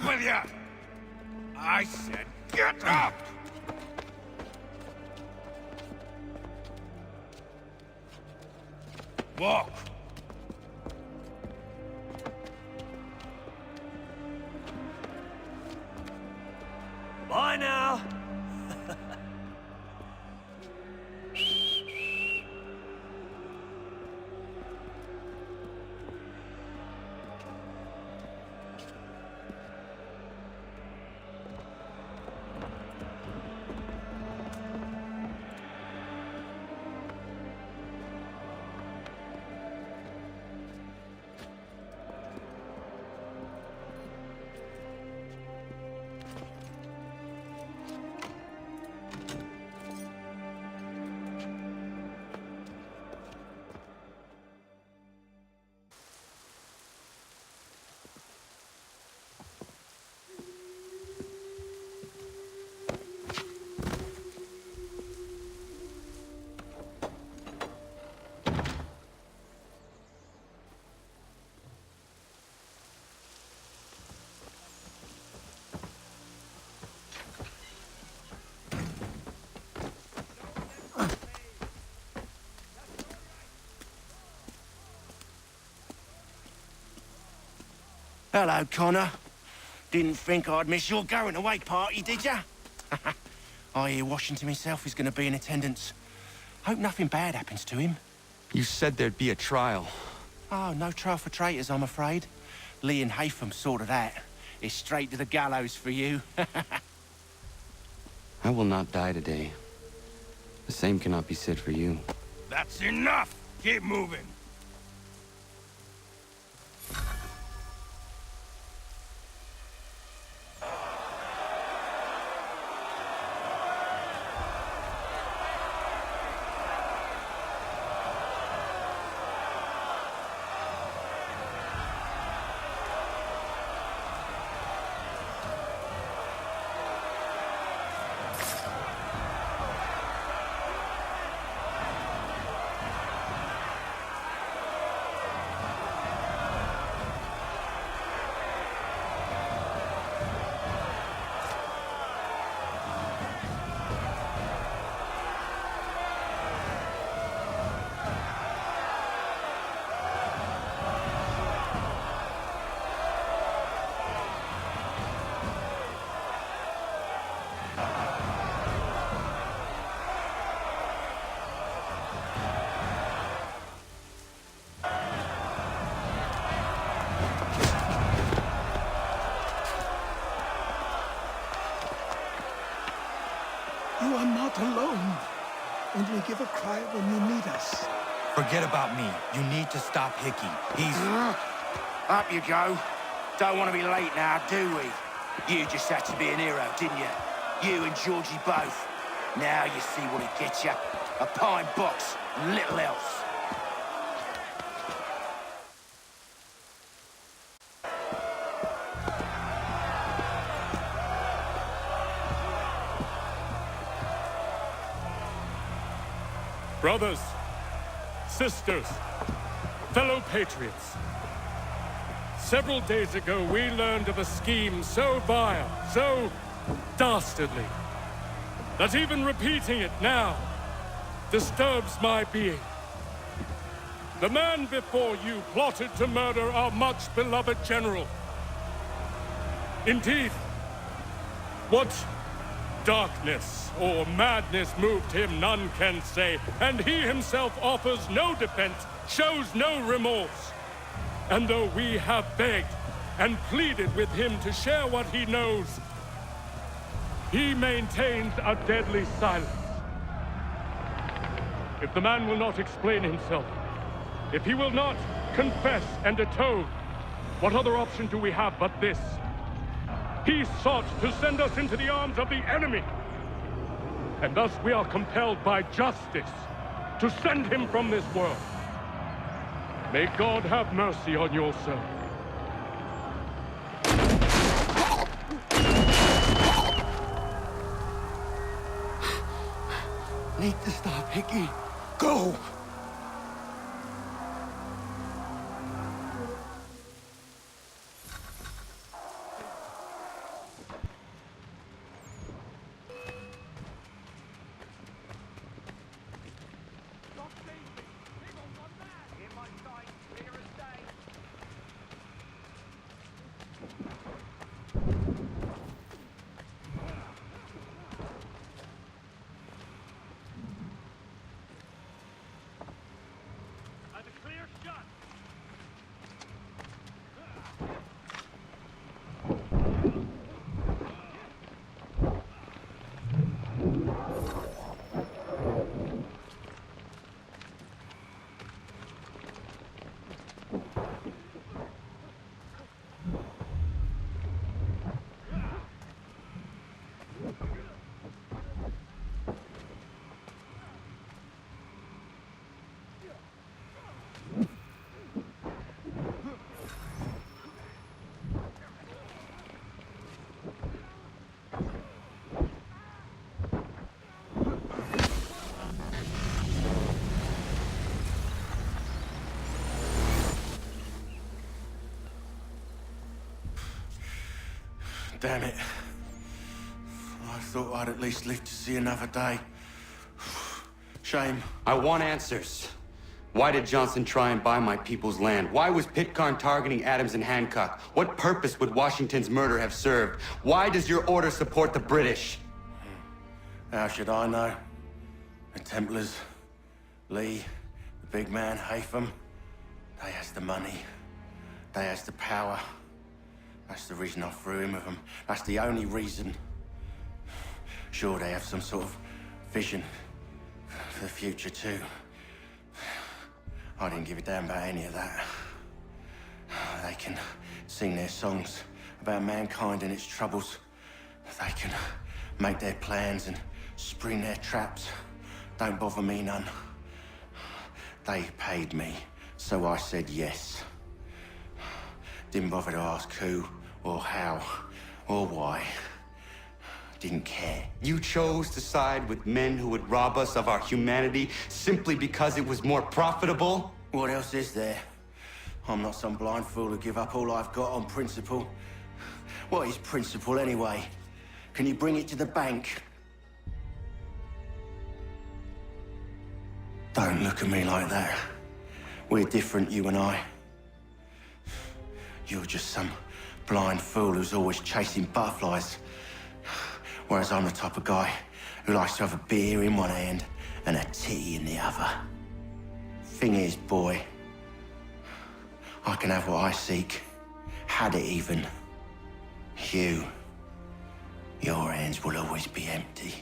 up with you! I said, get up! Walk. Bye now. Hello, Connor. Didn't think I'd miss your going-away party, did ya? I hear Washington himself is going to be in attendance. Hope nothing bad happens to him. You said there'd be a trial. Oh, no trial for traitors, I'm afraid. Lee and Haytham sorted that. It's straight to the gallows for you. I will not die today. The same cannot be said for you. That's enough! Keep moving! You are not alone. Only give a cry when you need us. Forget about me. You need to stop Hickey. He's... Up you go. Don't want to be late now, do we? You just had to be an hero, didn't you? You and Georgie both. Now you see what it gets you. A pine box, and little else. Brothers, sisters, fellow patriots. Several days ago, we learned of a scheme so vile, so dastardly, that even repeating it now disturbs my being. The man before you plotted to murder our much-beloved general. Indeed, what darkness or madness moved him, none can say, and he himself offers no defense, shows no remorse. And though we have begged and pleaded with him to share what he knows, he maintains a deadly silence. If the man will not explain himself, if he will not confess and atone, what other option do we have but this? He sought to send us into the arms of the enemy. And thus we are compelled by justice to send him from this world. May God have mercy on your soul. Need to stop, Hickey. Go! Damn it. I thought I'd at least live to see another day. Shame. I want answers. Why did Johnson try and buy my people's land? Why was Pitcairn targeting Adams and Hancock? What purpose would Washington's murder have served? Why does your order support the British? How should I know? The Templars, Lee, the big man, Haytham, they has the money. They has the power. That's the reason I threw in with them. That's the only reason. Sure, they have some sort of vision for the future, too. I didn't give a damn about any of that. They can sing their songs about mankind and its troubles. They can make their plans and spring their traps. Don't bother me none. They paid me, so I said yes. Didn't bother to ask who, or how, or why. Didn't care. You chose to side with men who would rob us of our humanity simply because it was more profitable? What else is there? I'm not some blind fool who give up all I've got on principle. What is principle anyway? Can you bring it to the bank? Don't look at me like that. We're different, you and I. You're just some blind fool who's always chasing butterflies. Whereas I'm the type of guy who likes to have a beer in one hand and a tea in the other. Thing is, boy, I can have what I seek. Had it even. Your hands will always be empty.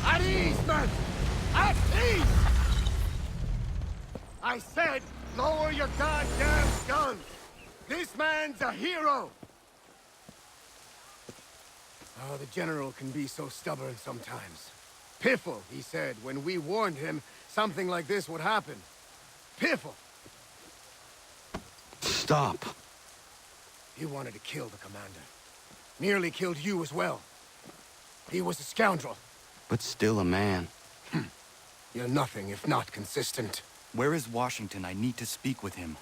At ease, men! At ease! I said, lower your goddamn guns! This man's a hero! Oh, the General can be so stubborn sometimes. Piffle, he said, when we warned him something like this would happen. Piffle! Stop. He wanted to kill the commander. Nearly killed you as well. He was a scoundrel. But still a man. You're nothing if not consistent. Where is Washington? I need to speak with him.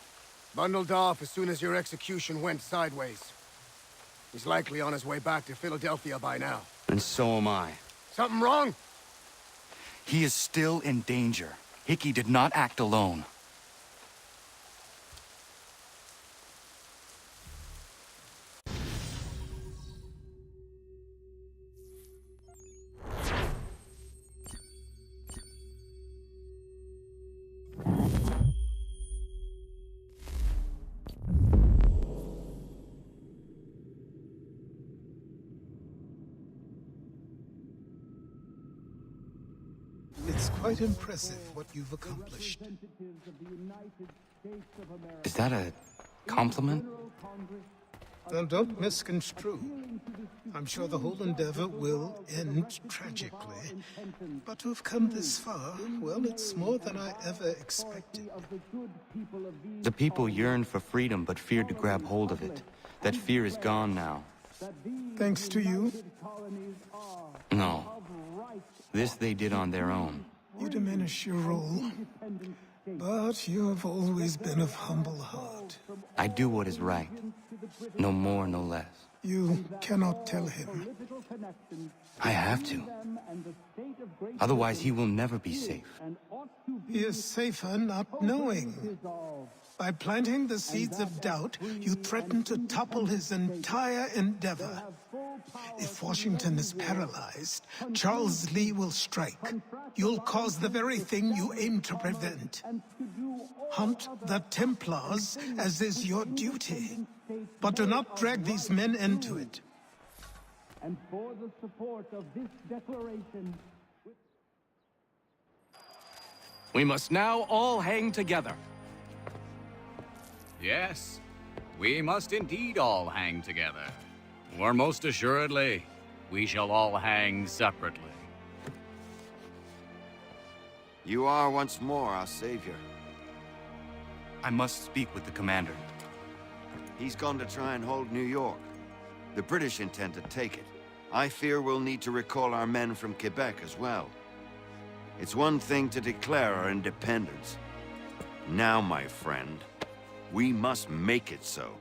Bundled off as soon as your execution went sideways. He's likely on his way back to Philadelphia by now. And so am I. Something wrong? He is still in danger. Hickey did not act alone. It's quite impressive what you've accomplished. Is that a compliment? Now, don't misconstrue. I'm sure the whole endeavor will end tragically. But to have come this far, well, it's more than I ever expected. The people yearned for freedom but feared to grab hold of it. That fear is gone now. Thanks to you, No. This they did on their own. you diminish your role. But you have always been of humble heart. I do what is right. No more, no less. You cannot tell him. I have to. Otherwise, he will never be safe. He is safer not knowing. By planting the seeds of doubt, you threaten to topple his entire endeavor. If Washington is paralyzed, Charles Lee will strike. You'll cause the very thing you aim to prevent. Hunt the Templars, as is your duty. But do not drag these men into it. And for the support of this declaration... We must now all hang together. Yes, we must indeed all hang together. Or most assuredly, we shall all hang separately. You are once more our savior. I must speak with the commander. He's gone to try and hold New York. The British intend to take it. I fear we'll need to recall our men from Quebec as well. It's one thing to declare our independence. Now, my friend, we must make it so.